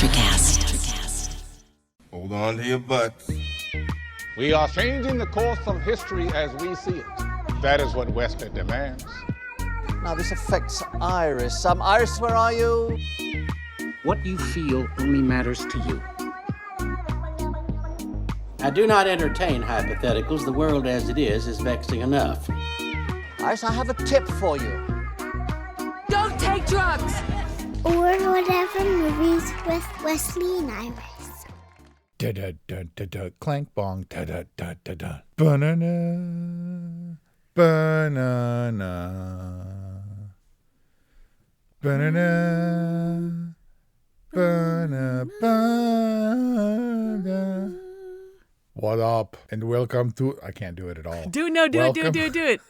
Electrocast. Hold on to your butts. We are changing the course of history as we see it. That is what Wesley demands. Now, this affects Iris. Iris, where are you? What you feel only matters to you. I do not entertain hypotheticals. The world as it is vexing enough. Iris, I have a tip for you. Don't take drugs! Or whatever movies with Wesley and Iris. Da da da da da clank bong da da da da da banana banana banana banana banana. What up? And welcome to... I can't do it at all. Do it.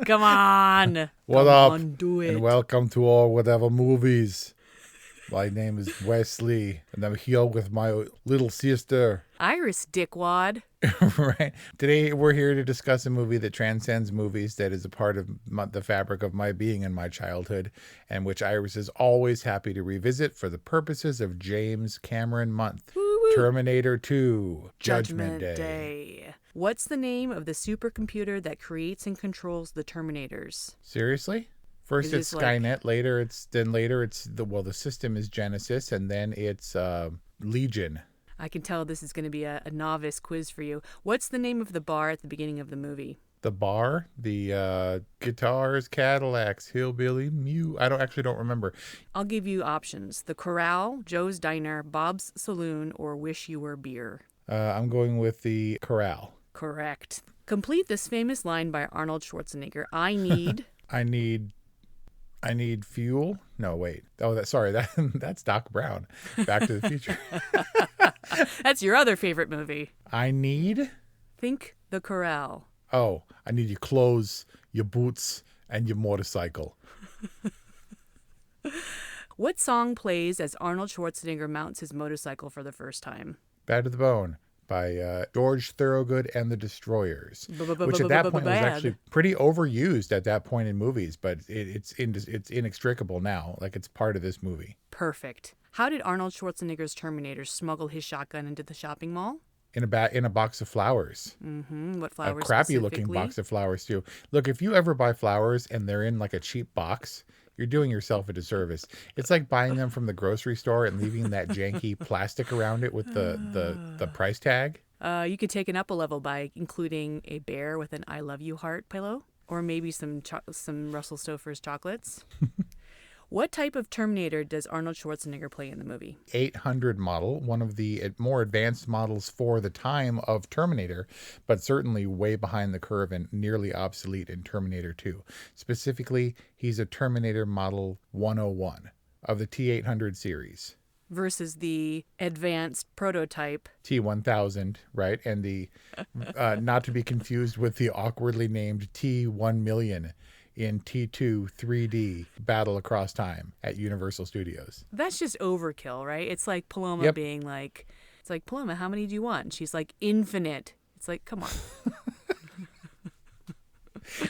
Come on. What Come up? on, do it. And welcome to all whatever movies. My name is Wesley, and I'm here with my little sister. Iris, dickwad. Right. Today we're here to discuss a movie that transcends movies, that is a part of the fabric of my being and my childhood, and which Iris is always happy to revisit for the purposes of James Cameron Month. Woo-woo. Terminator 2, Judgment Day. What's the name of the supercomputer that creates and controls the Terminators? Seriously? First Is it's this Skynet, later it's the system is Genesis, and then it's Legion. I can tell this is going to be a novice quiz for you. What's the name of the bar at the beginning of the movie? The bar, the guitars, Cadillacs, Hillbilly, Mew. I don't remember. I'll give you options. The Corral, Joe's Diner, Bob's Saloon, or Wish You Were Beer. I'm going with the Corral. Correct. Complete this famous line by Arnold Schwarzenegger. I need... I need fuel. No, wait. Oh, that's Doc Brown. Back to the Future. That's your other favorite movie. I need... Think The Corral. Oh, I need your clothes, your boots, and your motorcycle. What song plays as Arnold Schwarzenegger mounts his motorcycle for the first time? Bad to the Bone by George Thorogood and the Destroyers, which at that point was actually pretty overused at that point in movies, but it's inextricable now. Like, it's part of this movie. Perfect. How did Arnold Schwarzenegger's Terminator smuggle his shotgun into the shopping mall? In a box of flowers. Mm-hmm. What flowers? A crappy looking box of flowers too. Look, if you ever buy flowers and they're in like a cheap box, you're doing yourself a disservice. It's like buying them from the grocery store and leaving that janky plastic around it with the price tag. You could take it up a level by including a bear with an I love you heart pillow, or maybe some Russell Stover's chocolates. What type of Terminator does Arnold Schwarzenegger play in the movie? 800 model, one of the more advanced models for the time of Terminator, but certainly way behind the curve and nearly obsolete in Terminator 2. Specifically, he's a Terminator Model 101 of the T800 series. Versus the advanced prototype T1000, right? And the, not to be confused with the awkwardly named T1 in T2 3D Battle Across Time at Universal Studios. That's just overkill, right? It's like Paloma being like, Paloma, how many do you want? And she's like, infinite. It's like, come on.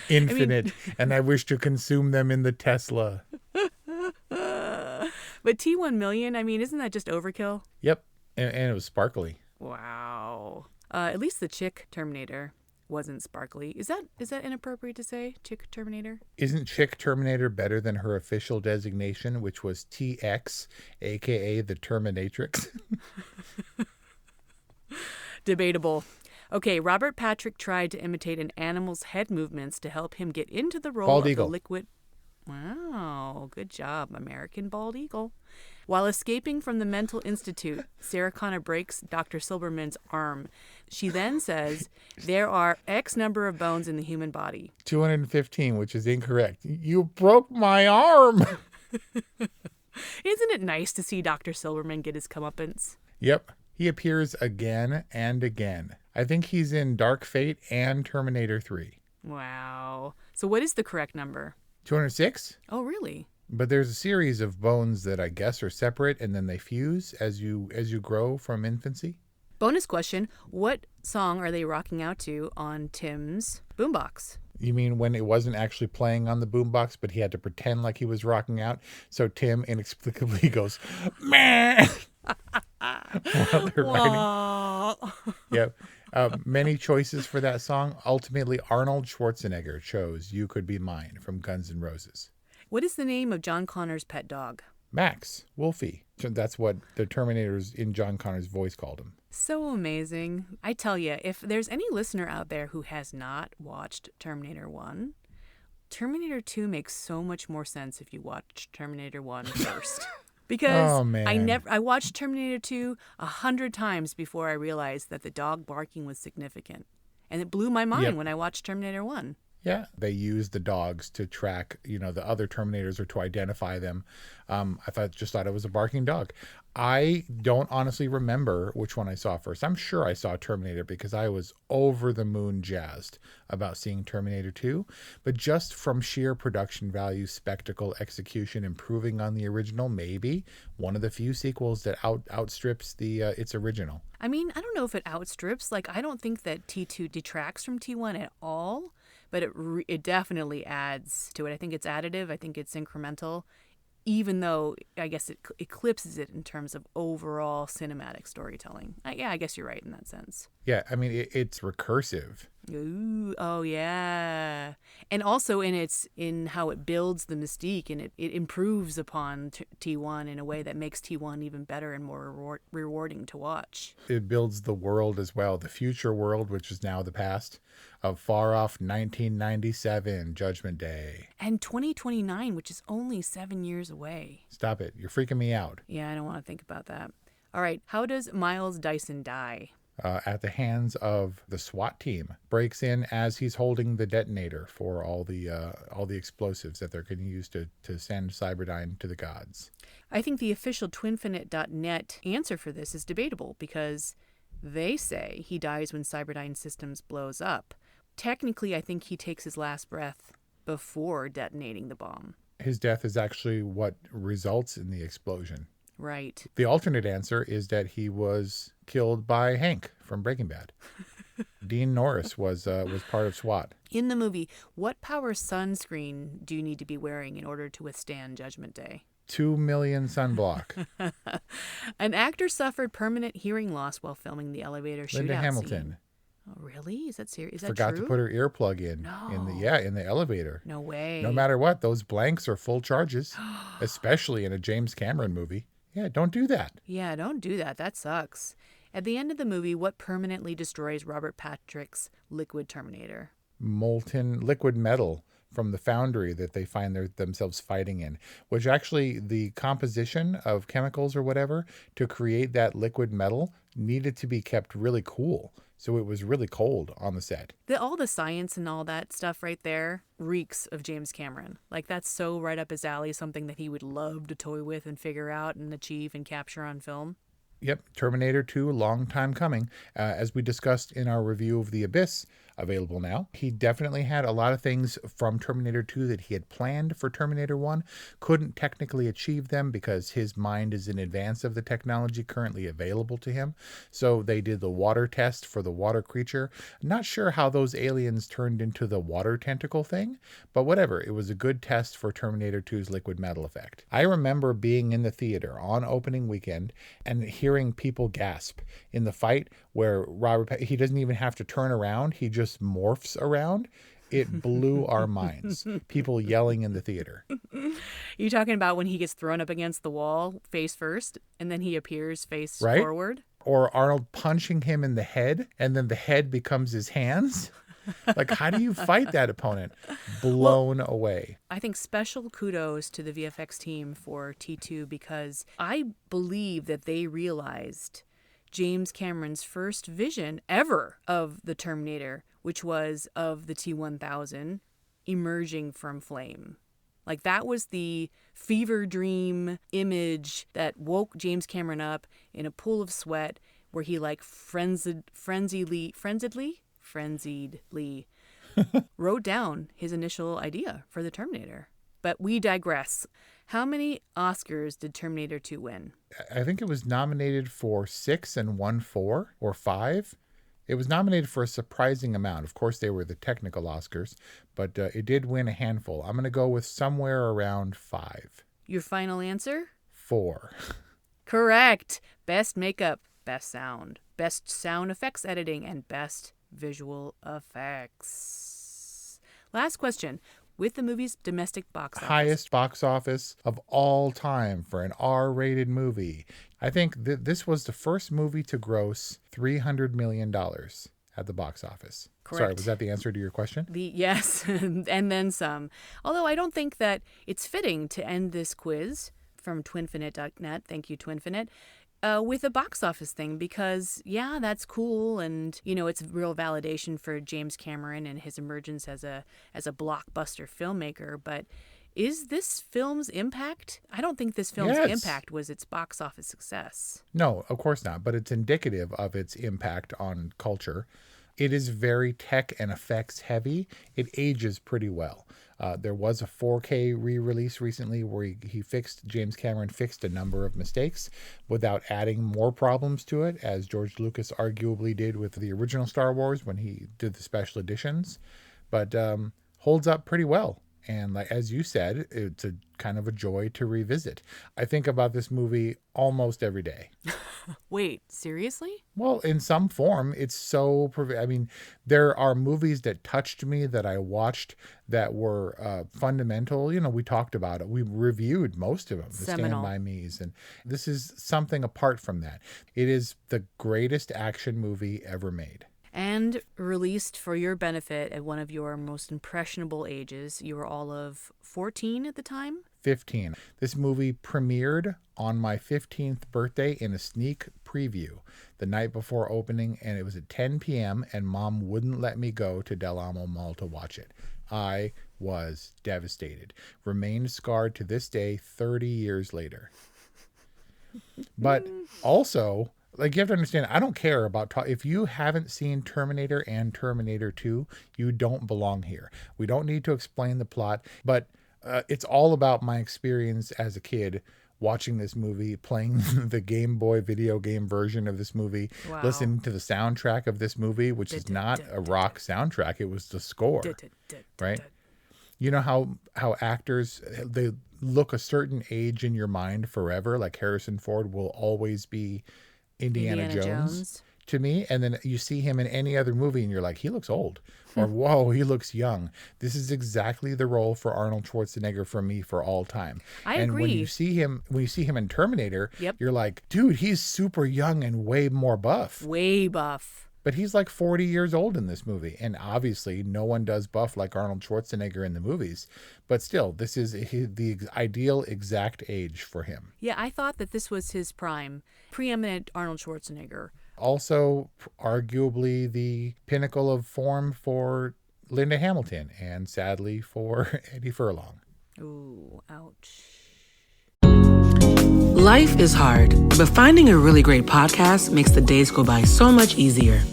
Infinite. And I wish to consume them in the Tesla. But T1 million, isn't that just overkill? Yep. And it was sparkly. Wow. At least the chick Terminator wasn't sparkly. Is that inappropriate to say, chick Terminator? Isn't chick Terminator better than her official designation, which was TX, aka the Terminatrix? Debatable. Okay, Robert Patrick tried to imitate an animal's head movements to help him get into the role of the liquid. Wow, good job, American bald eagle. While escaping from the mental institute, Sarah Connor breaks Dr. Silberman's arm. She then says, there are X number of bones in the human body. 215, which is incorrect. You broke my arm. Isn't it nice to see Dr. Silberman get his comeuppance? Yep. He appears again and again. I think he's in Dark Fate and Terminator 3. Wow. So what is the correct number? 206? Oh, really? But there's a series of bones that I guess are separate, and then they fuse as you grow from infancy. Bonus question, what song are they rocking out to on Tim's boombox? You mean when it wasn't actually playing on the boombox, but he had to pretend like he was rocking out? So Tim inexplicably goes, meh, while they're writing. Yep. Many choices for that song. Ultimately, Arnold Schwarzenegger chose You Could Be Mine from Guns N' Roses. What is the name of John Connor's pet dog? Max, Wolfie. That's what the Terminators in John Connor's voice called him. So amazing. I tell you, if there's any listener out there who has not watched Terminator 1, Terminator 2 makes so much more sense if you watch Terminator 1 first. Because I watched Terminator 2 100 times before I realized that the dog barking was significant. And it blew my mind when I watched Terminator 1. Yeah, they use the dogs to track, the other Terminators or to identify them. I just thought it was a barking dog. I don't honestly remember which one I saw first. I'm sure I saw Terminator because I was over the moon jazzed about seeing Terminator 2. But just from sheer production value, spectacle, execution, improving on the original, maybe one of the few sequels that outstrips its original. I mean, I don't know if it outstrips. I don't think that T2 detracts from T1 at all. But it definitely adds to it. I think it's additive. I think it's incremental, even though I guess it eclipses it in terms of overall cinematic storytelling. I guess you're right in that sense. Yeah, I mean, it's recursive. Ooh, oh yeah. And also in how it builds the mystique, and it improves upon T1 in a way that makes T1 even better and more rewarding to watch. It builds the world as well, the future world, which is now the past, of far off 1997, Judgment Day. And 2029, which is only 7 years away. Stop it. You're freaking me out. Yeah, I don't want to think about that. All right, how does Miles Dyson die? At the hands of the SWAT team. Breaks in as he's holding the detonator for all the explosives that they're going to use to send Cyberdyne to the gods. I think the official twinfinite.net answer for this is debatable because they say he dies when Cyberdyne Systems blows up. Technically, I think he takes his last breath before detonating the bomb. His death is actually what results in the explosion. Right. The alternate answer is that he was killed by Hank from Breaking Bad. Dean Norris was part of SWAT. In the movie, what power sunscreen do you need to be wearing in order to withstand Judgment Day? 2 million sunblock. An actor suffered permanent hearing loss while filming the elevator shootout Linda Hamilton. Scene. Oh, really? Is that serious? Is that Forgot true? to put her earplug in. No. In the elevator. No way. No matter what, those blanks are full charges, especially in a James Cameron movie. Yeah, don't do that. Yeah, don't do that. That sucks. At the end of the movie, what permanently destroys Robert Patrick's liquid Terminator? Molten liquid metal from the foundry that they find themselves fighting in, which actually the composition of chemicals or whatever to create that liquid metal needed to be kept really cool. So it was really cold on the set. All the science and all that stuff right there reeks of James Cameron. That's so right up his alley, something that he would love to toy with and figure out and achieve and capture on film. Yep, Terminator 2, long time coming. As we discussed in our review of The Abyss, available now, he definitely had a lot of things from Terminator 2 that he had planned for Terminator 1. Couldn't technically achieve them because his mind is in advance of the technology currently available to him. So they did the water test for the water creature. Not sure how those aliens turned into the water tentacle thing, but whatever. It was a good test for Terminator 2's liquid metal effect. I remember being in the theater on opening weekend and hearing people gasp in the fight where he doesn't even have to turn around. He just morphs around. It blew our minds. People yelling in the theater. You talking about when he gets thrown up against the wall face first and then he appears face forward? Or Arnold punching him in the head and then the head becomes his hands? How do you fight that opponent? Blown away. I think special kudos to the VFX team for T2 because I believe that they realized James Cameron's first vision ever of the Terminator, which was of the T-1000 emerging from flame. That was the fever dream image that woke James Cameron up in a pool of sweat where he frenziedly wrote down his initial idea for the Terminator. But we digress. How many Oscars did Terminator 2 win? I think it was nominated for 6 and won 4 or 5. It was nominated for a surprising amount. Of course, they were the technical Oscars, but it did win a handful. I'm going to go with somewhere around 5. Your final answer? 4. Correct. Best makeup, best sound, best sound effects editing, and best visual effects. Last question. With the movie's domestic box office. Highest box office of all time for an R-rated movie. I think this was the first movie to gross $300 million at the box office. Correct. Sorry, was that the answer to your question? Yes, and then some. Although I don't think that it's fitting to end this quiz from twinfinite.net, thank you, Twinfinite, with a box office thing because, yeah, that's cool. And, it's real validation for James Cameron and his emergence as a blockbuster filmmaker. But is this film's impact? I don't think this film's impact was its box office success. No, of course not. But it's indicative of its impact on culture. It is very tech and effects heavy. It ages pretty well. There was a 4K re-release recently where James Cameron fixed a number of mistakes without adding more problems to it, as George Lucas arguably did with the original Star Wars when he did the special editions. But holds up pretty well. And as you said, it's a kind of a joy to revisit. I think about this movie almost every day. Wait, seriously? Well, in some form, it's so... there are movies that touched me that I watched that were fundamental. We talked about it. We reviewed most of them, the Stand By Me's. And this is something apart from that. It is the greatest action movie ever made. And released for your benefit at one of your most impressionable ages. You were all of 14 at the time? 15. This movie premiered on my 15th birthday in a sneak preview the night before opening, and it was at 10 p.m., and Mom wouldn't let me go to Del Amo Mall to watch it. I was devastated. Remained scarred to this day, 30 years later. But also... you have to understand, I don't care about... if you haven't seen Terminator and Terminator 2, you don't belong here. We don't need to explain the plot, but it's all about my experience as a kid watching this movie, playing the Game Boy video game version of this movie, listening to the soundtrack of this movie, which is not a rock soundtrack. It was the score, right? You know how actors, they look a certain age in your mind forever, like Harrison Ford will always be Indiana Jones to me, and then you see him in any other movie and you're like, he looks old, or whoa, he looks young. This is exactly the role for Arnold Schwarzenegger for me for all time. I agree. When you see him in Terminator, you're like, dude, he's super young and way more buff. Way buff. But he's like 40 years old in this movie. And obviously no one does buff like Arnold Schwarzenegger in the movies. But still, this is the ideal exact age for him. Yeah, I thought that this was his prime. Preeminent Arnold Schwarzenegger. Also, arguably the pinnacle of form for Linda Hamilton. And sadly for Eddie Furlong. Ooh, ouch. Life is hard, but finding a really great podcast makes the days go by so much easier.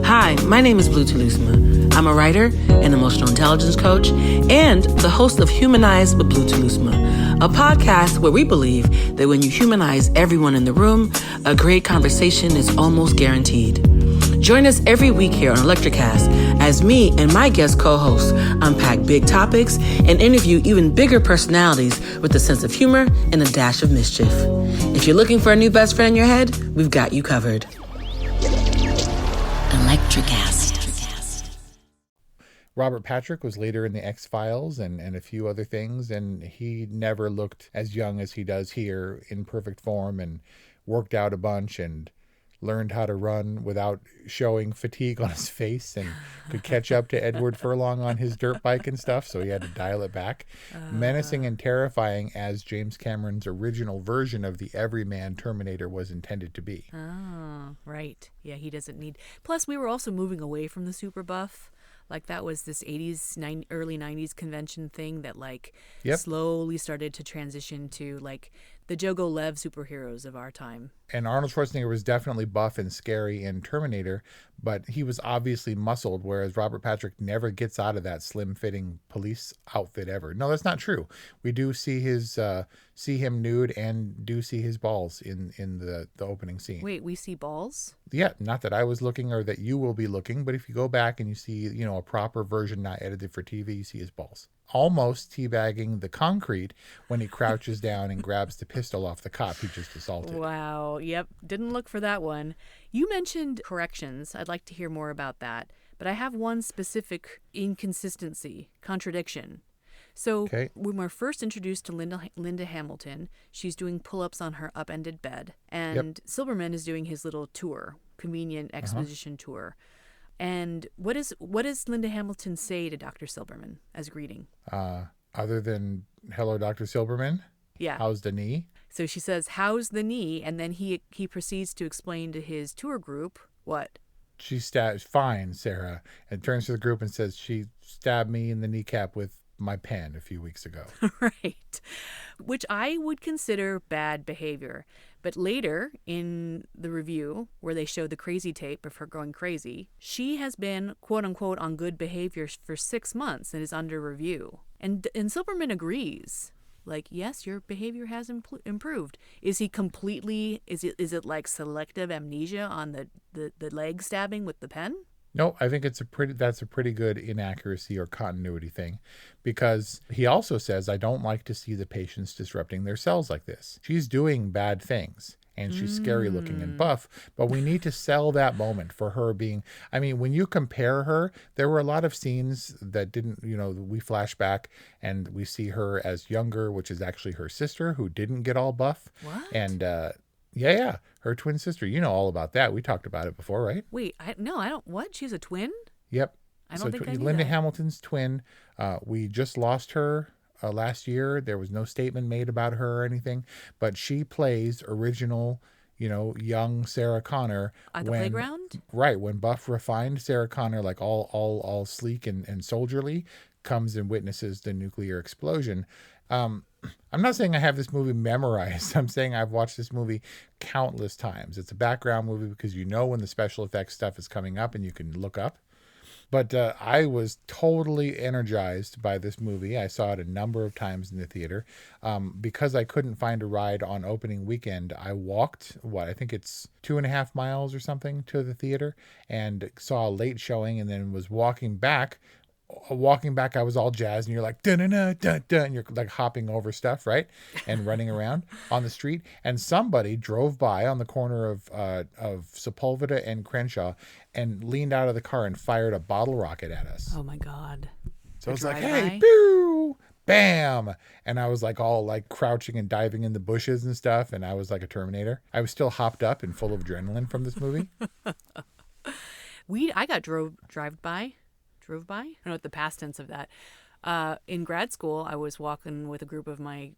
Hi, my name is Blue Telusma. I'm a writer, an emotional intelligence coach, and the host of Humanize with Blue Telusma, a podcast where we believe that when you humanize everyone in the room, a great conversation is almost guaranteed. Join us every week here on Electricast as me and my guest co-hosts unpack big topics and interview even bigger personalities with a sense of humor and a dash of mischief. If you're looking for a new best friend in your head, we've got you covered. Electricast. Robert Patrick was later in the X-Files and a few other things, and he never looked as young as he does here, in perfect form, and worked out a bunch and learned how to run without showing fatigue on his face, and could catch up to Edward Furlong on his dirt bike and stuff, so he had to dial it back. Menacing and terrifying as James Cameron's original version of the everyman Terminator was intended to be. Oh, right. Yeah, he doesn't need... Plus, we were also moving away from the super buff. Like, that was this 80s, early 90s convention thing that, slowly started to transition to, the Jogo Lev superheroes of our time. And Arnold Schwarzenegger was definitely buff and scary in Terminator, but he was obviously muscled, whereas Robert Patrick never gets out of that slim-fitting police outfit ever. No, that's not true. We do see him nude and do see his balls in the opening scene. Wait, we see balls? Yeah, not that I was looking or that you will be looking, but if you go back and you see, a proper version not edited for TV, you see his balls. almost teabagging the concrete when he crouches down and grabs the pistol off the cop he just assaulted. Wow. Yep. Didn't look for that one. You mentioned corrections. I'd like to hear more about that. But I have one specific inconsistency, contradiction. So when we're first introduced to Linda Hamilton, she's doing pull-ups on her upended bed. And Silberman is doing his little tour, convenient exposition tour. And what does Linda Hamilton say to Dr. Silberman as greeting? Other than, hello, Dr. Silberman? Yeah. How's the knee? So she says, how's the knee? And then he proceeds to explain to his tour group what? She stabbed, fine, Sarah. And turns to the group and says, she stabbed me in the kneecap with my pen a few weeks ago. Right. Which I would consider bad behavior. But later in the review, where they show the crazy tape of her going crazy, she has been, quote unquote, on good behavior for 6 months and is under review. And Silberman agrees. Like, yes, your behavior has improved. Is he completely, is it like selective amnesia on the leg stabbing with the pen? No, I think that's a pretty good inaccuracy or continuity thing, because he also says, I don't like to see the patients disrupting their cells like this. She's doing bad things and she's scary looking and buff, but we need to sell that moment for her being, I mean, when you compare her, there were a lot of scenes that didn't, we flash back and we see her as younger, which is actually her sister who didn't get all buff. What? And, yeah, her twin sister. You know all about that. We talked about it before, right? Wait, I don't. What? She's a twin? Yep. I don't think I knew Linda that. Hamilton's twin. We just lost her last year. There was no statement made about her or anything, but she plays original, young Sarah Connor at the playground. Right, when buff, refined Sarah Connor, like all sleek and soldierly, comes and witnesses the nuclear explosion. I'm not saying I have this movie memorized. I'm saying I've watched this movie countless times. It's a background movie because when the special effects stuff is coming up and you can look up. But I was totally energized by this movie. I saw it a number of times in the theater. Because I couldn't find a ride on opening weekend, I walked, I think it's 2.5 miles or something to the theater, and saw a late showing, and then was walking back, I was all jazzed, and you're like, dun-dun-dun-dun-dun, and you're like hopping over stuff, right? And running around on the street. And somebody drove by on the corner of Sepulveda and Crenshaw and leaned out of the car and fired a bottle rocket at us. Oh my God. So it's like, hey, pew, bam. And I was like all like crouching and diving in the bushes and stuff. And I was like a Terminator. I was still hopped up and full of adrenaline from this movie. I got drove by. I don't know what the past tense of that. In grad school, I was walking with a group of my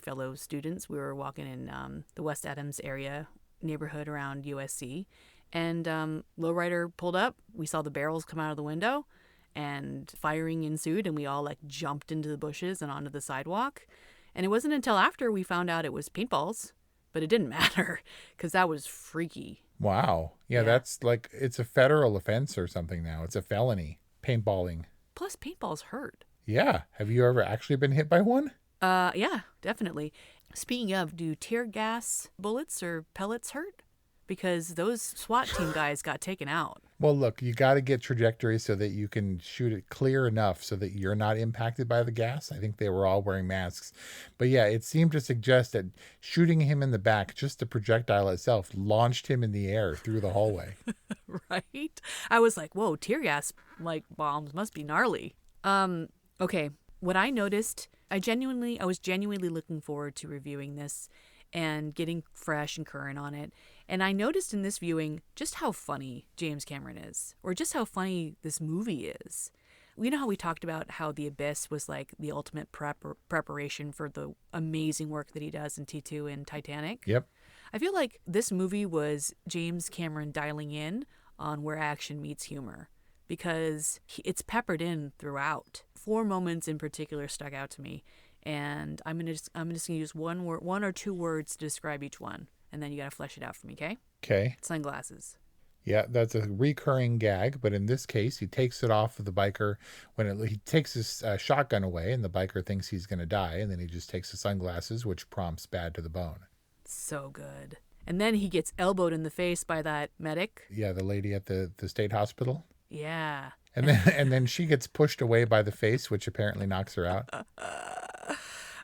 fellow students. We were walking in the West Adams area neighborhood around USC, and lowrider pulled up. We saw the barrels come out of the window, and firing ensued, and we all like jumped into the bushes and onto the sidewalk. And it wasn't until after we found out it was paintballs, but it didn't matter because that was freaky. Wow. Yeah, that's like, it's a federal offense or something now. It's a felony. Paintballing. Plus, paintballs hurt. Yeah. Have you ever actually been hit by one? Yeah, definitely. Speaking of, do tear gas bullets or pellets hurt? Because those SWAT team guys got taken out. Well, look, you got to get trajectory so that you can shoot it clear enough so that you're not impacted by the gas. I think they were all wearing masks. But yeah, it seemed to suggest that shooting him in the back, just the projectile itself, launched him in the air through the hallway. Right? I was like, whoa, tear gas like bombs must be gnarly. Okay, what I noticed, I was genuinely looking forward to reviewing this and getting fresh and current on it. And I noticed in this viewing just how funny James Cameron is, or just how funny this movie is. You know how we talked about how The Abyss was like the ultimate preparation for the amazing work that he does in T2 and Titanic? Yep. I feel like this movie was James Cameron dialing in on where action meets humor, because it's peppered in throughout. 4 moments in particular stuck out to me, and I'm just gonna use one or two words to describe each one, and then you gotta flesh it out for me, okay? Okay. Sunglasses. Yeah, that's a recurring gag, but in this case, he takes it off of the biker he takes his shotgun away, and the biker thinks he's going to die, and then he just takes the sunglasses, which prompts bad to the bone. So good. And then he gets elbowed in the face by that medic. Yeah, the lady at the state hospital. Yeah. And then she gets pushed away by the face, which apparently knocks her out.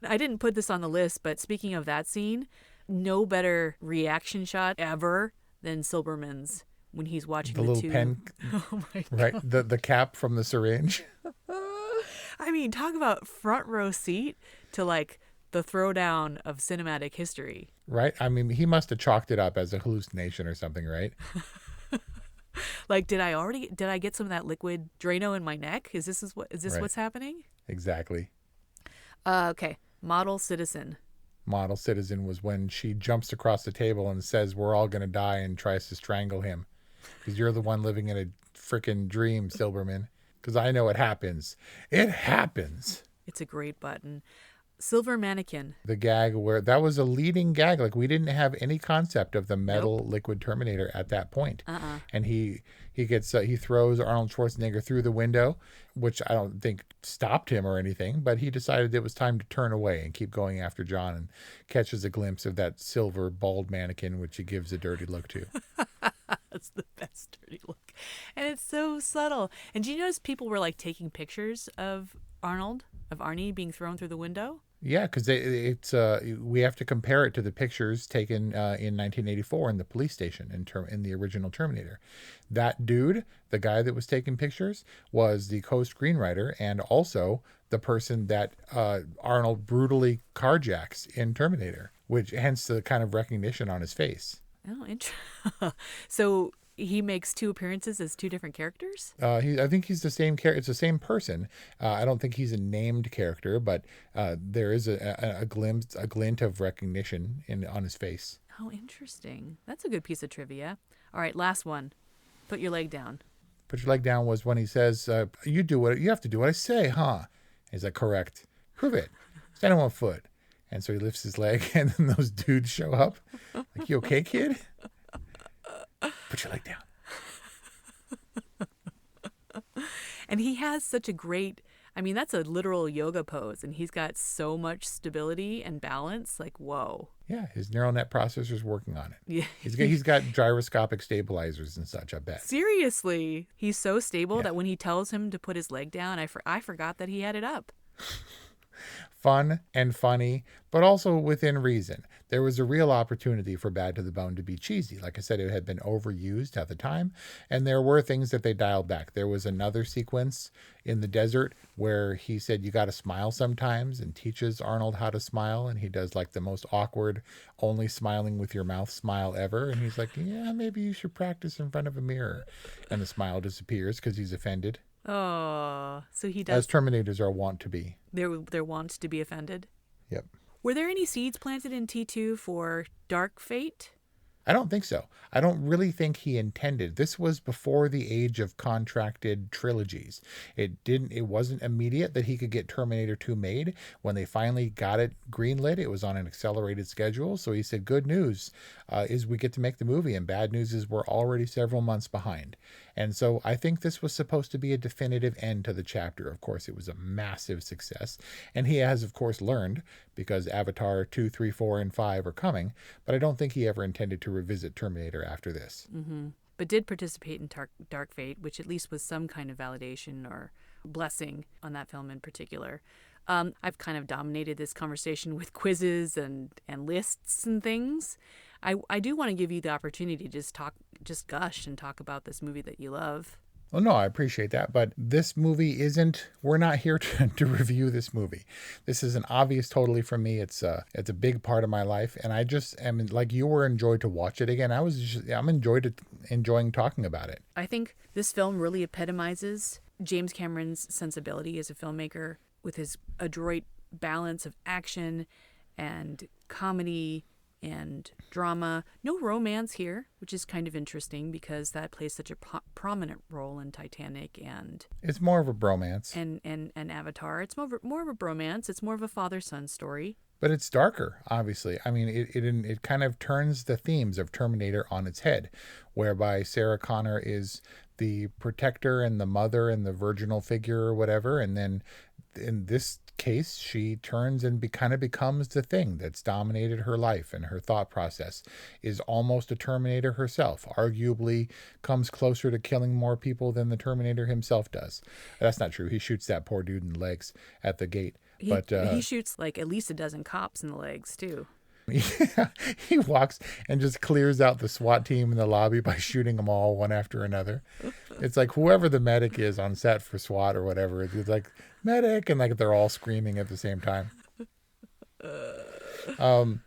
I didn't put this on the list, but speaking of that scene, no better reaction shot ever than Silberman's when he's watching the little tube. pen, Oh my right? God. The cap from the syringe. I mean, talk about front row seat to like the throwdown of cinematic history. Right? I mean, he must have chalked it up as a hallucination or something, right? Like, did I get some of that liquid Drano in my neck? Is this Right. what's happening? Exactly. Okay. Model citizen. Model citizen was when she jumps across the table and says, "We're all going to die," and tries to strangle him. Because you're the one living in a freaking dream, Silberman. Because I know it happens. It happens. It's a great button. Silver mannequin. The gag where that was a leading gag. Like, we didn't have any concept of the metal liquid Terminator at that point. And he throws Arnold Schwarzenegger through the window, which I don't think stopped him or anything, but he decided it was time to turn away and keep going after John, and catches a glimpse of that silver bald mannequin, which he gives a dirty look to. That's the best dirty look. And it's so subtle. And do you notice people were like taking pictures of Arnie being thrown through the window? Yeah, because we have to compare it to the pictures taken in 1984 in the police station in the original Terminator. That dude, the guy that was taking pictures, was the co-screenwriter and also the person that Arnold brutally carjacks in Terminator, which hence the kind of recognition on his face. Oh, interesting. So he makes two appearances as two different characters? I think he's the same character. It's the same person. I don't think he's a named character, but there is a glint of recognition on his face. Oh, interesting. That's a good piece of trivia. All right, last one. Put your leg down. Put your leg down was when he says, you have to do what I say, huh? He's like, correct. Prove it. Stand on one foot. And so he lifts his leg, and then those dudes show up. Like, you okay, kid? Put your leg down. And he has such a great, I mean, that's a literal yoga pose, and he's got so much stability and balance. Like, whoa. Yeah, his neural net processor's working on it. Yeah. He's got gyroscopic stabilizers and such, I bet. Seriously. He's so stable that when he tells him to put his leg down, I forgot that he had it up. Fun and funny, but also within reason. There was a real opportunity for Bad to the Bone to be cheesy. Like I said, it had been overused at the time, and there were things that they dialed back. There was another sequence in the desert where he said, you got to smile sometimes, and teaches Arnold how to smile, and he does like the most awkward, only smiling with your mouth smile ever. And he's like, yeah, maybe you should practice in front of a mirror. And the smile disappears because he's offended. Oh, so he does. As Terminators are wont to be. They're wont to be offended. Yep. Were there any seeds planted in T2 for Dark Fate? I don't think so. I don't really think he intended. This was before the age of contracted trilogies. It wasn't immediate that he could get Terminator 2 made. When they finally got it greenlit, it was on an accelerated schedule. So he said, good news is we get to make the movie, and bad news is we're already several months behind. And so I think this was supposed to be a definitive end to the chapter. Of course, it was a massive success. And he has, of course, learned, because Avatar 2, 3, 4, and 5 are coming. But I don't think he ever intended to revisit Terminator after this. Mm-hmm. But did participate in Dark Fate, which at least was some kind of validation or blessing on that film in particular. I've kind of dominated this conversation with quizzes and lists and things. I do want to give you the opportunity to just gush and talk about this movie that you love. Well, no, I appreciate that. But this movie we're not here to review this movie. This is an obvious totally for me. It's a big part of my life. And I just am, like you were, enjoyed to watch it again. I'm enjoying talking about it. I think this film really epitomizes James Cameron's sensibility as a filmmaker with his adroit balance of action and comedy and drama. No romance here, which is kind of interesting because that plays such a prominent role in Titanic and it's more of a bromance and Avatar. It's more of a bromance. It's more of a father-son story. But it's darker, obviously. I mean, it kind of turns the themes of Terminator on its head, whereby Sarah Connor is the protector and the mother and the virginal figure or whatever, and then in this case, she turns and kind of becomes the thing that's dominated her life, and her thought process is almost a Terminator herself. Arguably comes closer to killing more people than the Terminator himself does. That's not true. He shoots that poor dude in the legs at the gate. He shoots like at least a dozen cops in the legs too. Yeah, he walks and just clears out the SWAT team in the lobby by shooting them all one after another. It's like whoever the medic is on set for SWAT or whatever, it's like medic, and like they're all screaming at the same time.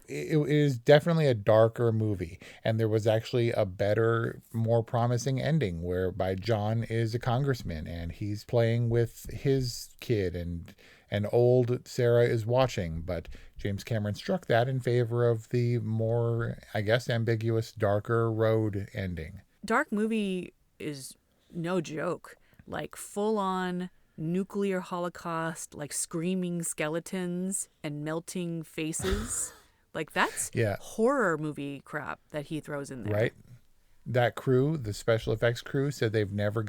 It is definitely a darker movie, and there was actually a better, more promising ending whereby John is a congressman and he's playing with his kid, and old Sarah is watching, but James Cameron struck that in favor of the more, I guess, ambiguous, darker road ending. Dark movie is no joke. Like full on nuclear holocaust, like screaming skeletons and melting faces. Like that's horror movie crap that he throws in there. Right. That crew, the special effects crew, said they've never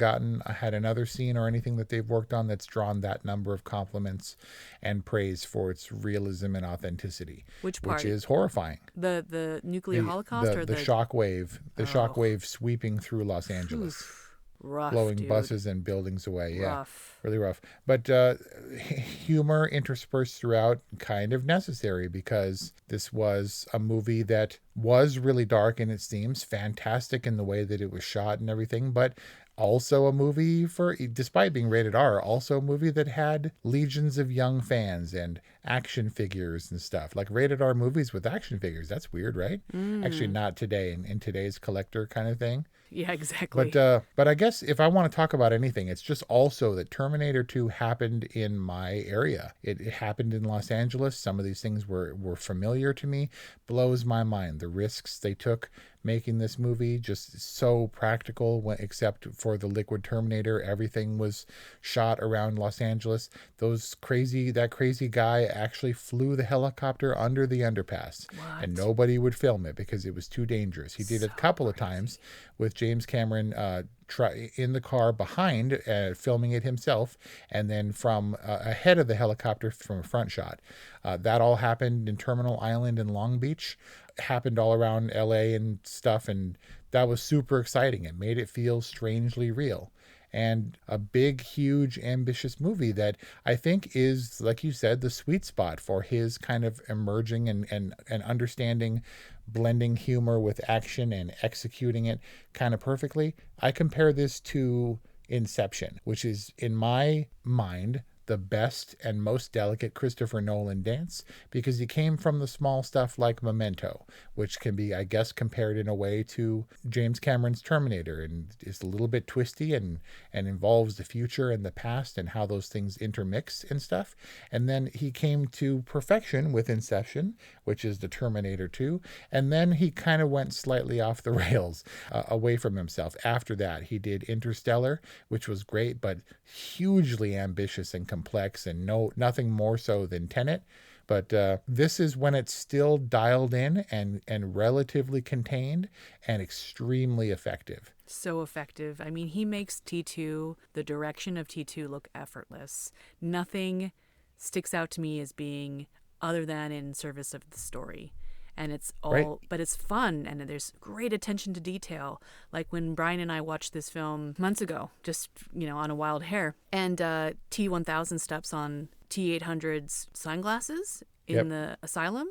had another scene or anything that they've worked on that's drawn that number of compliments and praise for its realism and authenticity. Which part? Which is horrifying. The nuclear holocaust, or the shockwave, shockwave sweeping through Los Angeles. Rough, blowing dude. buses and buildings away. Yeah, rough. Really rough. But humor interspersed throughout, kind of necessary, because this was a movie that was really dark in its themes, fantastic in the way that it was shot and everything, but also a movie despite being rated R, also a movie that had legions of young fans and action figures and stuff. Like rated R movies with action figures. That's weird, right? Actually, not today, in today's collector kind of thing. Yeah, exactly. But I guess if I want to talk about anything, it's just also that Terminator 2 happened in my area. It happened in Los Angeles. Some of these things were familiar to me. Blows my mind. The risks they took making this movie, just so practical, except for the liquid Terminator. Everything was shot around Los Angeles. That crazy guy actually flew the helicopter under the underpass. What? And nobody would film it because it was too dangerous. He did it a couple of times with James Cameron in the car behind, filming it himself, and then from ahead of the helicopter from a front shot. That all happened in Terminal Island in Long Beach. Happened all around LA and stuff, and that was super exciting. It made it feel strangely real. And a big, huge, ambitious movie that I think is, like you said, the sweet spot for his kind of emerging and understanding, blending humor with action and executing it kind of perfectly. I compare this to Inception, which is, in my mind, the best and most delicate Christopher Nolan dance, because he came from the small stuff like Memento, which can be, I guess, compared in a way to James Cameron's Terminator, and is a little bit twisty and involves the future and the past and how those things intermix and stuff. And then he came to perfection with Inception, which is the Terminator 2, and then he kind of went slightly off the rails, away from himself. After that, he did Interstellar, which was great, but hugely ambitious and complex, and nothing more so than Tenet. But this is when it's still dialed in and relatively contained and extremely effective. So effective. I mean, he makes T2, the direction of T2, look effortless. Nothing sticks out to me as being other than in service of the story. And it's all, right. But it's fun, and there's great attention to detail. Like when Brian and I watched this film months ago, just, on a wild hair, and T1000 steps on T800's sunglasses in the asylum.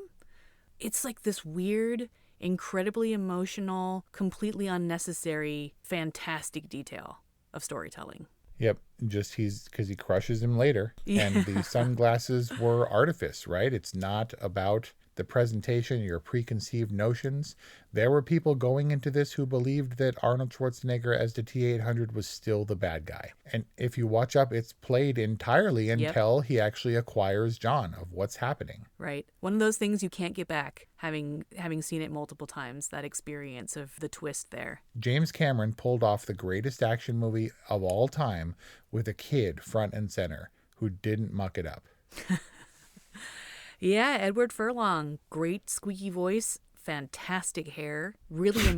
It's like this weird, incredibly emotional, completely unnecessary, fantastic detail of storytelling. Yep, just because he crushes him later. Yeah. And the sunglasses were artifice, right? It's not about the presentation, your preconceived notions. There were people going into this who believed that Arnold Schwarzenegger as the T-800 was still the bad guy. And if you watch up, it's played entirely until he actually acquires John of what's happening. Right. One of those things you can't get back, having seen it multiple times, that experience of the twist there. James Cameron pulled off the greatest action movie of all time with a kid front and center who didn't muck it up. Yeah, Edward Furlong, great squeaky voice, fantastic hair, really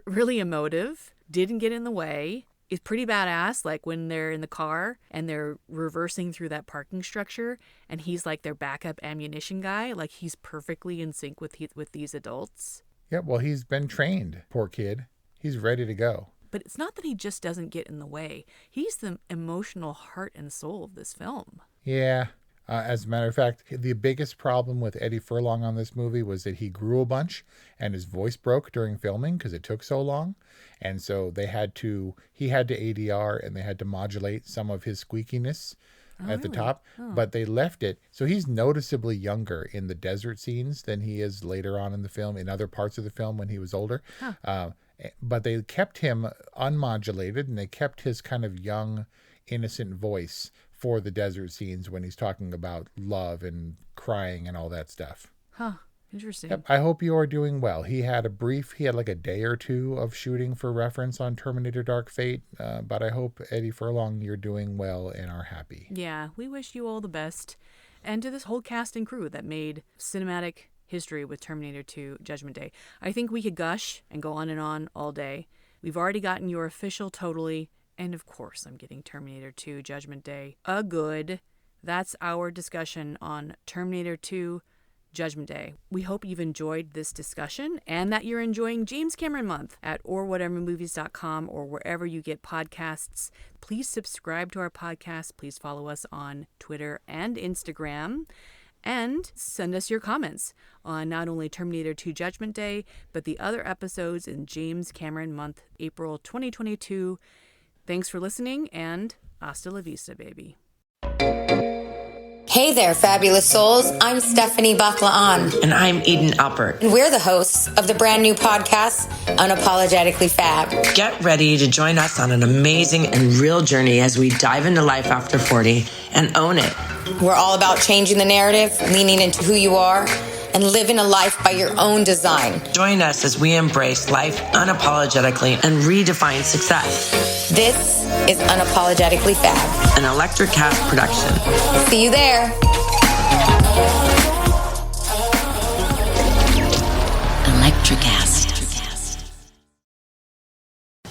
really emotive, didn't get in the way. is pretty badass. Like when they're in the car and they're reversing through that parking structure and he's like their backup ammunition guy. Like he's perfectly in sync with these adults. Yeah, well, he's been trained, poor kid. He's ready to go. But it's not that he just doesn't get in the way. He's the emotional heart and soul of this film. Yeah. As a matter of fact, the biggest problem with Eddie Furlong on this movie was that he grew a bunch and his voice broke during filming because it took so long. And so he had to ADR and they had to modulate some of his squeakiness at the top. But they left it. So he's noticeably younger in the desert scenes than he is later on in the film, in other parts of the film when he was older. But they kept him unmodulated and they kept his kind of young, innocent voice for the desert scenes when he's talking about love and crying and all that stuff. Huh. Interesting. Yep. I hope you are doing well. He had like a day or two of shooting for reference on Terminator Dark Fate. But I hope, Eddie Furlong, you're doing well and are happy. Yeah, we wish you all the best. And to this whole cast and crew that made cinematic history with Terminator 2 Judgment Day. I think we could gush and go on all day. We've already gotten your official totally. And of course, I'm getting Terminator 2 Judgment Day a good. That's our discussion on Terminator 2 Judgment Day. We hope you've enjoyed this discussion and that you're enjoying James Cameron Month at orwhatevermovies.com or wherever you get podcasts. Please subscribe to our podcast. Please follow us on Twitter and Instagram. And send us your comments on not only Terminator 2 Judgment Day, but the other episodes in James Cameron Month, April 2022. Thanks for listening, and hasta la vista, baby. Hey there, fabulous souls. I'm Stephanie Baklaan. And I'm Eden Alpert. And we're the hosts of the brand new podcast, Unapologetically Fab. Get ready to join us on an amazing and real journey as we dive into life after 40 and own it. We're all about changing the narrative, leaning into who you are, and living a life by your own design. Join us as we embrace life unapologetically and redefine success. This is Unapologetically Fab, an Electric Cast production. See you there. Electricast.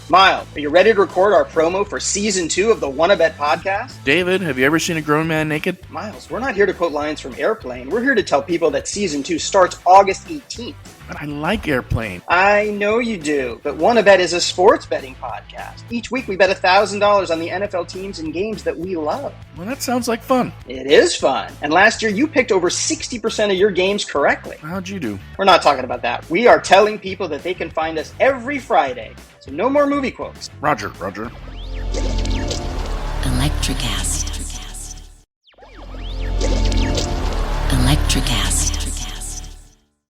Miles, are you ready to record our promo for Season 2 of the Wanna Bet podcast? David, have you ever seen a grown man naked? Miles, we're not here to quote lines from Airplane. We're here to tell people that Season 2 starts August 18th. But I like Airplane. I know you do, but Wanna Bet is a sports betting podcast. Each week we bet $1,000 on the NFL teams and games that we love. Well, that sounds like fun. It is fun. And last year you picked over 60% of your games correctly. How'd you do? We're not talking about that. We are telling people that they can find us every Friday. So no more movie quotes. Roger. Electricast.